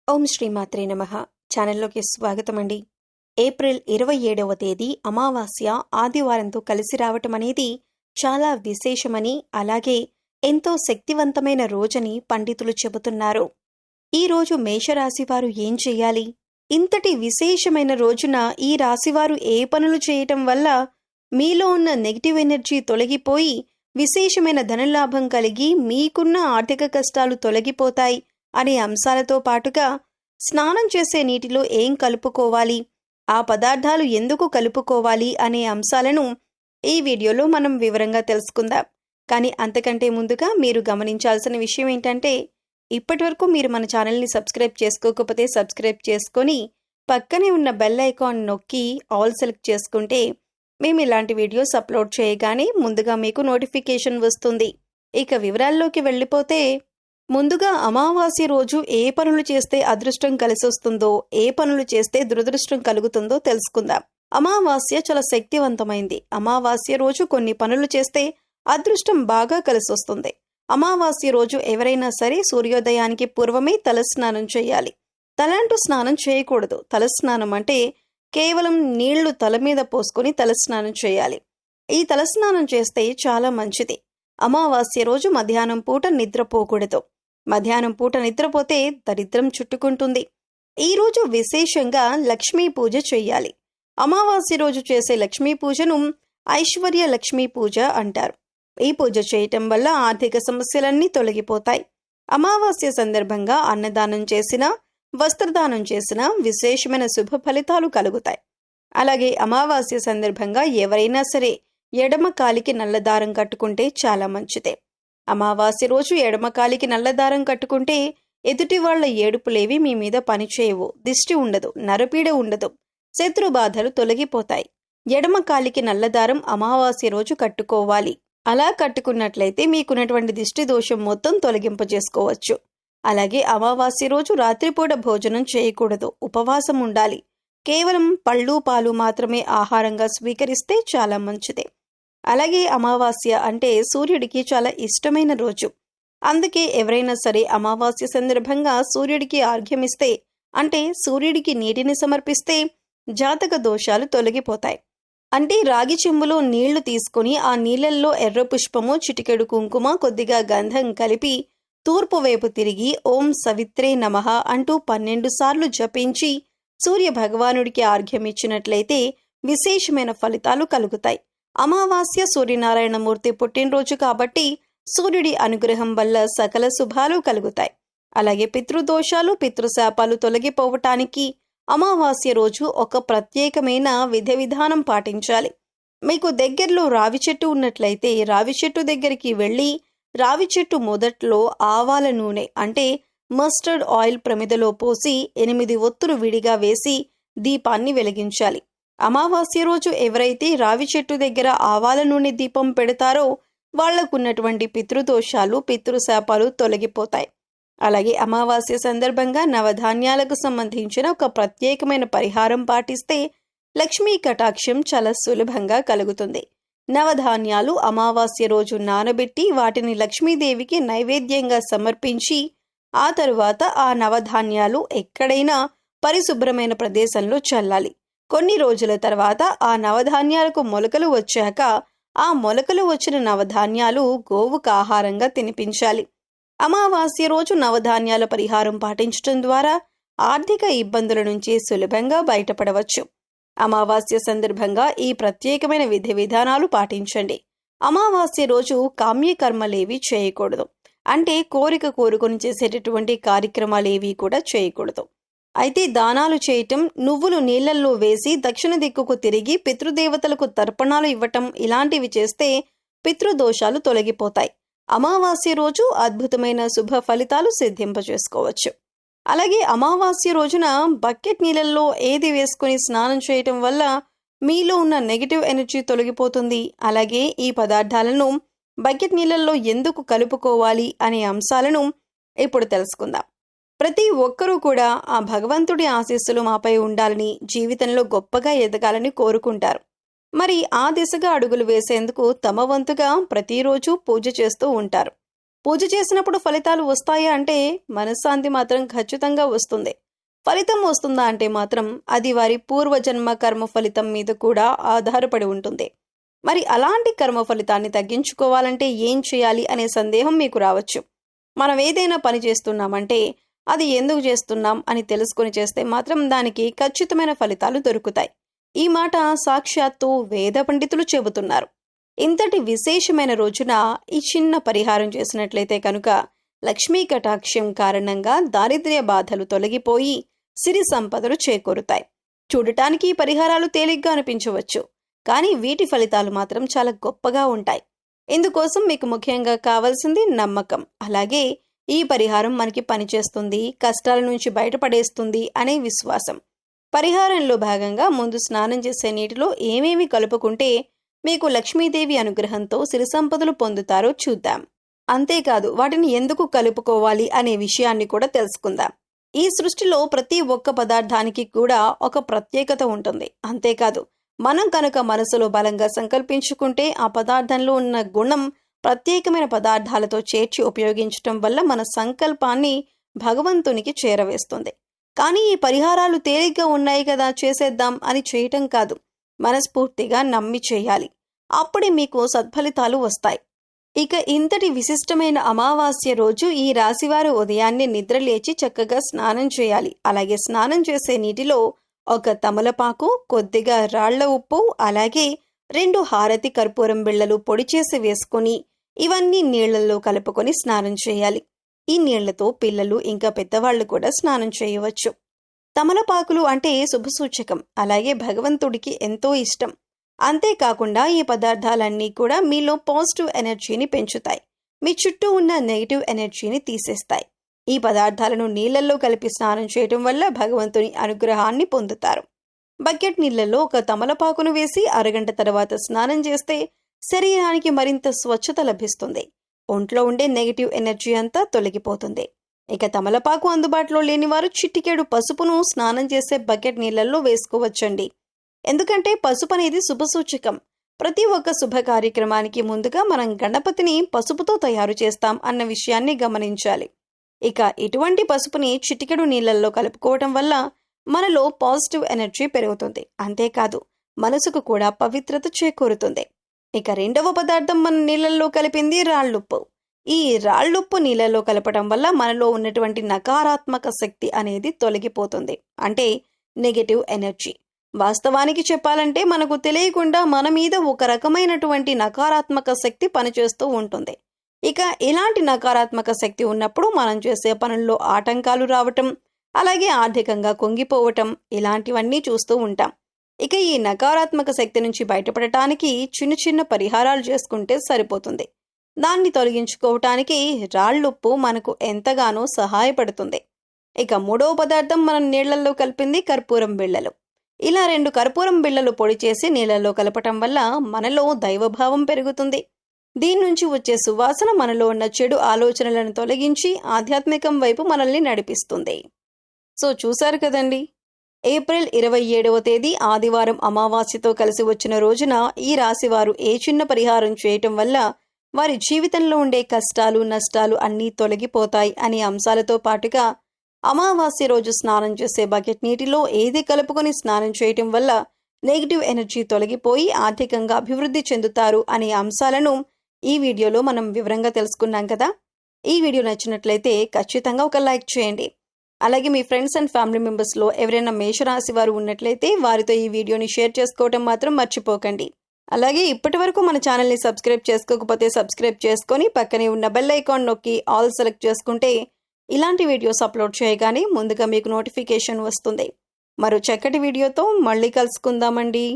ఓం శ్రీమాత్రే నమః. ఛానల్లోకి స్వాగతం అండి. ఏప్రిల్ 27వ తేదీ అమావాస్య ఆదివారంతో కలిసి రావటం అనేది చాలా విశేషమని, అలాగే ఎంతో శక్తివంతమైన రోజని పండితులు చెబుతున్నారు. ఈ రోజు మేషరాశివారు ఏం చెయ్యాలి? ఇంతటి విశేషమైన రోజున ఈ రాశివారు ఏ పనులు చేయటం వల్ల మీలో ఉన్న నెగిటివ్ ఎనర్జీ తొలగిపోయి విశేషమైన ధనలాభం కలిగి మీకున్న ఆర్థిక కష్టాలు తొలగిపోతాయి అనే అంశాలతో పాటుగా స్నానం చేసే నీటిలో ఏం కలుపుకోవాలి, ఆ పదార్థాలు ఎందుకు కలుపుకోవాలి అనే అంశాలను ఈ వీడియోలో మనం వివరంగా తెలుసుకుందాం. కానీ అంతకంటే ముందుగా మీరు గమనించాల్సిన విషయం ఏంటంటే, ఇప్పటివరకు మీరు మన ఛానల్ని సబ్స్క్రైబ్ చేసుకోకపోతే సబ్స్క్రైబ్ చేసుకొని పక్కనే ఉన్న బెల్ ఐకాన్ నొక్కి ఆల్ సెలెక్ట్ చేసుకుంటే మేము ఇలాంటి వీడియోస్ అప్లోడ్ చేయగానే ముందుగా మీకు నోటిఫికేషన్ వస్తుంది. ఇక వివరాల్లోకి వెళ్ళిపోతే, ముందుగా అమావాస్య రోజు ఏ పనులు చేస్తే అదృష్టం కలిసొస్తుందో, ఏ పనులు చేస్తే దురదృష్టం కలుగుతుందో తెలుసుకుందాం. అమావాస్య చాలా శక్తివంతమైంది. అమావాస్య రోజు కొన్ని పనులు చేస్తే అదృష్టం బాగా కలిసొస్తుంది. అమావాస్య రోజు ఎవరైనా సరే సూర్యోదయానికి పూర్వమే తలస్నానం చేయాలి. తలంటూ స్నానం చేయకూడదు. తలస్నానం అంటే కేవలం నీళ్లు తల మీద పోసుకొని తలస్నానం చేయాలి. ఈ తలస్నానం చేస్తే చాలా మంచిది. అమావాస్య రోజు మధ్యాహ్నం పూట నిద్రపోకూడదు. మధ్యాహ్నం పూట నిద్రపోతే దరిద్రం చుట్టుకుంటుంది. ఈరోజు విశేషంగా లక్ష్మీ పూజ చెయ్యాలి. అమావాస్య రోజు చేసే లక్ష్మీ పూజను ఐశ్వర్య లక్ష్మీ పూజ అంటారు. ఈ పూజ చేయటం వల్ల ఆర్థిక సమస్యలన్నీ తొలగిపోతాయి. అమావాస్య సందర్భంగా అన్నదానం చేసినా, వస్త్రదానం చేసినా విశేషమైన శుభ ఫలితాలు కలుగుతాయి. అలాగే అమావాస్య సందర్భంగా ఎవరైనా సరే ఎడమ కాలికి నల్లదారం కట్టుకుంటే చాలా మంచిదే. అమావాస్య రోజు ఎడమ కాలికి నల్లదారం కట్టుకుంటే ఎదుటి వాళ్ల ఏడుపులేవి మీ మీద పనిచేయవు, దిష్టి ఉండదు, నరపీడ ఉండదు, శత్రు బాధలు తొలగిపోతాయి. ఎడమ కాలికి నల్లదారం అమావాస్య రోజు కట్టుకోవాలి. అలా కట్టుకున్నట్లయితే మీకున్నటువంటి దిష్టి దోషం మొత్తం తొలగింపజేసుకోవచ్చు. అలాగే అమావాస్య రోజు రాత్రిపూట భోజనం చేయకూడదు, ఉపవాసం ఉండాలి. కేవలం పళ్ళు పాలు మాత్రమే ఆహారంగా స్వీకరిస్తే చాలా మంచిదే. అలాగే అమావాస్య అంటే సూర్యుడికి చాలా ఇష్టమైన రోజు. అందుకే ఎవరైనా సరే అమావాస్య సందర్భంగా సూర్యుడికి ఆర్ఘ్యమిస్తే, అంటే సూర్యుడికి నీటిని సమర్పిస్తే జాతక దోషాలు తొలగిపోతాయి. అంటే రాగి చెంబులో నీళ్లు తీసుకుని ఆ నీళ్లల్లో ఎర్ర పుష్పము, చిటికెడు కుంకుమ, కొద్దిగా గంధం కలిపి తూర్పు వైపు తిరిగి ఓం సవిత్రే నమః అంటూ 12 సార్లు జపించి సూర్య భగవానుడికి ఆర్ఘ్యమిచ్చినట్లయితే విశేషమైన ఫలితాలు కలుగుతాయి. అమావాస్య సూర్యనారాయణమూర్తి పుట్టినరోజు కాబట్టి సూర్యుడి అనుగ్రహం వల్ల సకల శుభాలు కలుగుతాయి. అలాగే పితృదోషాలు, పితృశాపాలు తొలగిపోవటానికి అమావాస్య రోజు ఒక ప్రత్యేకమైన విధానం పాటించాలి. మీకు దగ్గరలో రావి చెట్టు ఉన్నట్లయితే రావి చెట్టు దగ్గరికి వెళ్ళి రావి చెట్టు మొదట్లో ఆవాల నూనె అంటే మస్టర్డ్ ఆయిల్ ప్రమిదలో పోసి 8 ఒత్తులు విడిగా వేసి దీపాన్ని వెలిగించాలి. అమావాస్య రోజు ఎవరైతే రావి చెట్టు దగ్గర ఆవాల నూనె దీపం పెడతారో వాళ్లకున్నటువంటి పితృదోషాలు, పితృశాపాలు తొలగిపోతాయి. అలాగే అమావాస్య సందర్భంగా నవధాన్యాలకు సంబంధించిన ఒక ప్రత్యేకమైన పరిహారం పాటిస్తే లక్ష్మీ కటాక్షం చాలా సులభంగా కలుగుతుంది. నవధాన్యాలు అమావాస్య రోజు నానబెట్టి వాటిని లక్ష్మీదేవికి నైవేద్యంగా సమర్పించి ఆ తరువాత ఆ నవధాన్యాలు ఎక్కడైనా పరిశుభ్రమైన ప్రదేశంలో చల్లాలి. కొన్ని రోజుల తర్వాత ఆ నవధాన్యాలకు మొలకలు వచ్చాక ఆ మొలకలు వచ్చిన నవధాన్యాలు గోవుకు ఆహారంగా తినిపించాలి. అమావాస్య రోజు నవధాన్యాల పరిహారం పాటించడం ద్వారా ఆర్థిక ఇబ్బందుల నుంచి సులభంగా బయటపడవచ్చు. అమావాస్య సందర్భంగా ఈ ప్రత్యేకమైన విధానాలు పాటించండి. అమావాస్య రోజు కామ్యకర్మలేవి చేయకూడదు. అంటే కోరిక కోరుకొని చేసేటటువంటి కార్యక్రమాలేవి కూడా చేయకూడదు. అయితే దానాలు చేయటం, నువ్వులు నీళ్లల్లో వేసి దక్షిణ దిక్కుకు తిరిగి పితృదేవతలకు తర్పణాలు ఇవ్వటం ఇలాంటివి చేస్తే పితృదోషాలు తొలగిపోతాయి. అమావాస్య రోజు అద్భుతమైన శుభ ఫలితాలు సిద్ధింపజేసుకోవచ్చు. అలాగే అమావాస్య రోజున బకెట్ నీళ్ళల్లో ఏది వేసుకుని స్నానం చేయటం వల్ల మీలో ఉన్న నెగిటివ్ ఎనర్జీ తొలగిపోతుంది. అలాగే ఈ పదార్థాలను బకెట్ నీళ్ళల్లో ఎందుకు కలుపుకోవాలి అనే అంశాలను ఇప్పుడు తెలుసుకుందాం. ప్రతి ఒక్కరూ కూడా ఆ భగవంతుడి ఆశీస్సులు మాపై ఉండాలని, జీవితంలో గొప్పగా ఎదగాలని కోరుకుంటారు. మరి ఆ దిశగా అడుగులు వేసేందుకు తమ వంతుగా ప్రతిరోజు పూజ చేస్తూ ఉంటారు. పూజ చేసినప్పుడు ఫలితాలు వస్తాయా అంటే మనశ్శాంతి మాత్రం ఖచ్చితంగా వస్తుంది. ఫలితం వస్తుందా అంటే మాత్రం అది వారి పూర్వజన్మ కర్మ ఫలితం మీద కూడా ఆధారపడి ఉంటుంది. మరి అలాంటి కర్మ ఫలితాన్ని తగ్గించుకోవాలంటే ఏం చేయాలి అనే సందేహం మీకు రావచ్చు. మనం ఏదైనా పని చేస్తున్నామంటే అది ఎందుకు చేస్తున్నాం అని తెలుసుకొని చేస్తే మాత్రం దానికి ఖచ్చితమైన ఫలితాలు దొరుకుతాయి. ఈ మాట సాక్షాత్తు వేద పండితులు చెబుతున్నారు. ఇంతటి విశేషమైన రోజున ఈ చిన్న పరిహారం చేసినట్లయితే కనుక లక్ష్మీ కటాక్షం కారణంగా దారిద్ర్య బాధలు తొలగిపోయి సిరి సంపదలు చేకూరుతాయి. చూడటానికి ఈ పరిహారాలు తేలిగ్గా అనిపించవచ్చు, కానీ వీటి ఫలితాలు మాత్రం చాలా గొప్పగా ఉంటాయి. ఇందుకోసం మీకు ముఖ్యంగా కావాల్సింది నమ్మకం. అలాగే ఈ పరిహారం మనకి పనిచేస్తుంది, కష్టాల నుంచి బయటపడేస్తుంది అనే విశ్వాసం. పరిహారంలో భాగంగా ముందు స్నానం చేసే నీటిలో ఏమేమి కలుపుకుంటే మీకు లక్ష్మీదేవి అనుగ్రహంతో సిరి సంపదలు పొందుతారో చూద్దాం. అంతేకాదు వాటిని ఎందుకు కలుపుకోవాలి అనే విషయాన్ని కూడా తెలుసుకుందాం. ఈ సృష్టిలో ప్రతి ఒక్క పదార్థానికి కూడా ఒక ప్రత్యేకత ఉంటుంది. అంతేకాదు మనం కనుక మనసులో బలంగా సంకల్పించుకుంటే ఆ పదార్థంలో ఉన్న గుణం ప్రత్యేకమైన పదార్థాలతో చేర్చి ఉపయోగించటం వల్ల మన సంకల్పాన్ని భగవంతునికి చేరవేస్తుంది. కానీ ఈ పరిహారాలు తేలిగ్గా ఉన్నాయి కదా చేసేద్దాం అని చేయటం కాదు, మనస్ఫూర్తిగా నమ్మి చేయాలి. అప్పుడే మీకు సత్ఫలితాలు వస్తాయి. ఇక ఇంతటి విశిష్టమైన అమావాస్య రోజు ఈ రాశివారు ఉదయాన్నే నిద్రలేచి చక్కగా స్నానం చేయాలి. అలాగే స్నానం చేసే నీటిలో ఒక తమలపాకు, కొద్దిగా రాళ్ల ఉప్పు, అలాగే 2 హారతి కర్పూరం బిళ్ళలు పొడి చేసి వేసుకొని ఇవన్నీ నీళ్లలో కలుపుకొని స్నానం చేయాలి. ఈ నీళ్లతో పిల్లలు ఇంకా పెద్దవాళ్లు కూడా స్నానం చేయవచ్చు. తమలపాకులు అంటే శుభసూచకం, అలాగే భగవంతుడికి ఎంతో ఇష్టం. అంతేకాకుండా ఈ పదార్థాలన్నీ కూడా మీలో పాజిటివ్ ఎనర్జీని పెంచుతాయి, మీ చుట్టూ ఉన్న నెగిటివ్ ఎనర్జీని తీసేస్తాయి. ఈ పదార్థాలను నీళ్లలో కలిపి స్నానం చేయటం వల్ల భగవంతుని అనుగ్రహాన్ని పొందుతారు. బకెట్ నీళ్లలో ఒక తమలపాకును వేసి అరగంట తర్వాత స్నానం చేస్తే శరీరానికి మరింత స్వచ్ఛత లభిస్తుంది. ఒంట్లో ఉండే నెగిటివ్ ఎనర్జీ అంతా తొలగిపోతుంది. ఇక తమలపాకు అందుబాటులో లేని వారు చిటికెడు పసుపును స్నానం చేసే బకెట్ నీళ్లలో వేసుకోవచ్చండి. ఎందుకంటే పసుపు అనేది శుభసూచకం. ప్రతి ఒక్క శుభ కార్యక్రమానికి ముందుగా మనం గణపతిని పసుపుతో తయారు చేస్తాం అన్న విషయాన్ని గమనించాలి. ఇక ఇటువంటి పసుపుని చిటికెడు నీళ్లలో కలుపుకోవటం వల్ల మనలో పాజిటివ్ ఎనర్జీ పెరుగుతుంది. అంతేకాదు మనసుకు కూడా పవిత్రత చేకూరుతుంది. ఇక రెండవ పదార్థం మన నీళ్లలో కలిపింది రాళ్లుప్పు. ఈ రాళ్లుప్పు నీళ్లలో కలపడం వల్ల మనలో ఉన్నటువంటి నకారాత్మక శక్తి అనేది తొలగిపోతుంది, అంటే నెగటివ్ ఎనర్జీ. వాస్తవానికి చెప్పాలంటే మనకు తెలియకుండా మన మీద ఒక రకమైనటువంటి నకారాత్మక శక్తి పనిచేస్తూ ఉంటుంది. ఇక ఇలాంటి నకారాత్మక శక్తి ఉన్నప్పుడు మనం చేసే పనుల్లో ఆటంకాలు రావటం, అలాగే ఆర్థికంగా కుంగిపోవటం, ఇలాంటివన్నీ చూస్తూ ఉంటాం. ఇక ఈ నకారాత్మక శక్తి నుంచి బయటపడటానికి చిన్న చిన్న పరిహారాలు చేసుకుంటే సరిపోతుంది. దాన్ని తొలగించుకోవటానికి రాళ్లుప్పు మనకు ఎంతగానో సహాయపడుతుంది. ఇక మూడవ పదార్థం మనం నీళ్లలో కలిపింది కర్పూరం బిళ్ళలు. ఇలా 2 కర్పూరం బిళ్ళలు పొడి చేసి నీళ్లలో కలపటం వల్ల మనలో దైవభావం పెరుగుతుంది. దీని నుంచి వచ్చే సువాసన మనలో ఉన్న చెడు ఆలోచనలను తొలగించి ఆధ్యాత్మికం వైపు మనల్ని నడిపిస్తుంది. సో చూశారు కదండి, ఏప్రిల్ 27వ తేదీ ఆదివారం అమావాస్యతో కలిసి వచ్చిన రోజున ఈ రాశివారు ఏ చిన్న పరిహారం చేయటం వల్ల వారి జీవితంలో ఉండే కష్టాలు నష్టాలు అన్నీ తొలగిపోతాయి అనే అంశాలతో పాటుగా అమావాస్య రోజు స్నానం చేసే బకెట్ నీటిలో ఏది కలుపుకొని స్నానం చేయటం వల్ల నెగిటివ్ ఎనర్జీ తొలగిపోయి ఆర్థికంగా అభివృద్ధి చెందుతారు అనే అంశాలను ఈ వీడియోలో మనం వివరంగా తెలుసుకున్నాం కదా. ఈ వీడియో నచ్చినట్లయితే ఖచ్చితంగా ఒక లైక్ చేయండి. అలాగే మీ ఫ్రెండ్స్ అండ్ ఫ్యామిలీ మెంబర్స్లో ఎవరైనా మేషరాశి వారు ఉన్నట్లయితే వారితో ఈ వీడియోని షేర్ చేసుకోవడం మాత్రం మర్చిపోకండి. అలాగే ఇప్పటి వరకు మన ఛానల్ని సబ్స్క్రైబ్ చేసుకోకపోతే సబ్స్క్రైబ్ చేసుకొని పక్కనే ఉన్న బెల్ ఐకాన్ నొక్కి ఆల్ సెలెక్ట్ చేసుకుంటే ఇలాంటి వీడియోస్ అప్లోడ్ చేయగానే ముందుగా మీకు నోటిఫికేషన్ వస్తుంది. మరో చక్కటి వీడియోతో మళ్ళీ కలుసుకుందామండి.